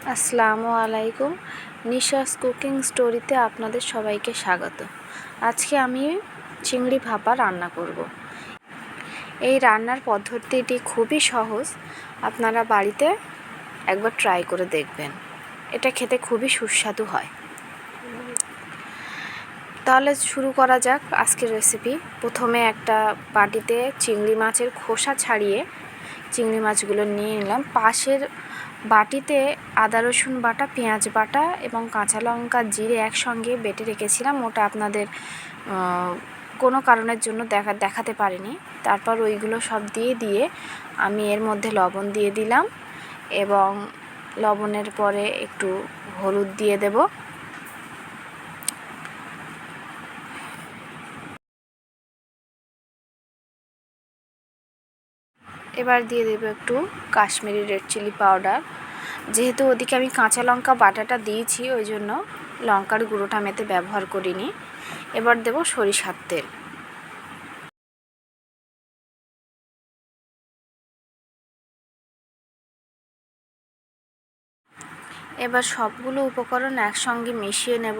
আসসালামু আলাইকুম। নিশাস কুকিং স্টোরিতে আপনাদের সবাইকে স্বাগত। আজকে আমি চিংড়ি ভাপা রান্না করব। এই রান্নার পদ্ধতিটি খুবই সহজ, আপনারা বাড়িতে একবার ট্রাই করে দেখবেন। এটা খেতে খুবই সুস্বাদু হয়। তাহলে শুরু করা যাক আজকের রেসিপি। প্রথমে একটা বাটিতে চিংড়ি মাছের খোসা ছাড়িয়ে চিংড়ি মাছগুলো নিয়ে নিলাম। পাশের বাটিতে আদা রসুন বাটা, পেঁয়াজ বাটা এবং কাঁচা লঙ্কা জিরে একসঙ্গে বেটে রেখেছিলাম। ওটা আপনাদের কোনো কারণের জন্য দেখাতে পারিনি। তারপর ওইগুলো সব দিয়ে আমি এর মধ্যে লবণ দিয়ে দিলাম এবং লবণের পরে একটু হলুদ দিয়ে দেব। এবার দিয়ে দেবো একটু কাশ্মীরি রেড চিলি পাউডার। যেহেতু ওদিকে আমি কাঁচা লঙ্কা বাটাটা দিয়েছি, ওই জন্য লঙ্কার গুঁড়োটা আমি এতে ব্যবহার করিনি। এবার দেব সরিষার তেল। এবার সবগুলো উপকরণ একসঙ্গে মিশিয়ে নেব।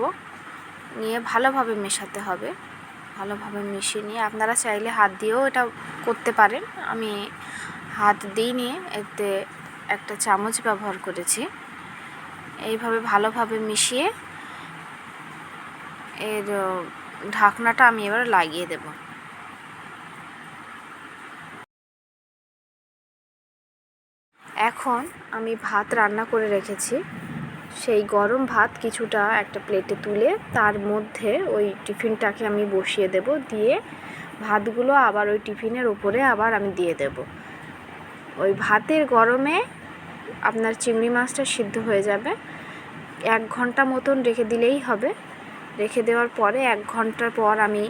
নিয়ে ভালোভাবে মেশাতে হবে। ভালোভাবে মিশিয়ে নিয়ে আপনারা চাইলে হাত দিয়েও এটা করতে পারেন। আমি হাত দিইনি, এতে একটা চামচ ব্যবহার করেছি। এইভাবে ভালোভাবে মিশিয়ে এর ঢাকনাটা আমি এবার লাগিয়ে দেব। এখন আমি ভাত রান্না করে রেখেছি, সেই গরম ভাত কিছুটা একটা প্লেটে তুলে তার মধ্যে ওই টিফিনটাকে আমি বসিয়ে দেব। দিয়ে ভাতগুলো আবার ওই টিফিনের উপরে আবার আমি দিয়ে দেব। ওই ভাতের গরমে আপনার চিংড়ি মাছটা সিদ্ধ হয়ে যাবে। 1 ঘন্টা মতন রেখে দিলেই হবে। রেখে দেওয়ার পরে 1 ঘন্টার পর আমি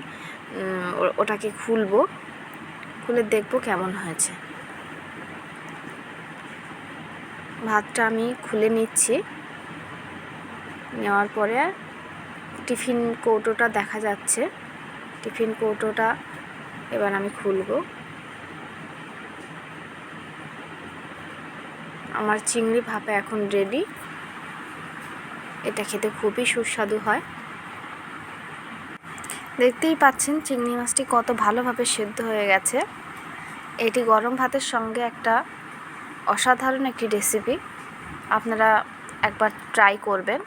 ওটাকে খুলে দেখব কেমন হয়েছে। ভাতটা আমি খুলে নিচ্ছি। নেওয়ার পরে টিফিন কৌটোটা দেখা যাচ্ছে। টিফিন কৌটোটা এবার আমি খুলব। আমার চিংড়ি ভাপা এখন রেডি। এটা খেতে খুবই সুস্বাদু হয়। দেখতেই পাচ্ছেন চিংড়ি মাছটি কত ভালোভাবে সেদ্ধ হয়ে গেছে। এটি গরম ভাতের সঙ্গে একটা অসাধারণ একটি রেসিপি। আপনারা একবার ট্রাই করবেন।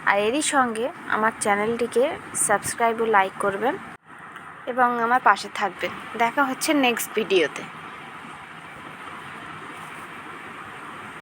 আর এরই সঙ্গে আমার চ্যানেলটিকে সাবস্ক্রাইব ও লাইক করবেন এবং আমার পাশে থাকবেন। দেখা হচ্ছে নেক্সট ভিডিওতে।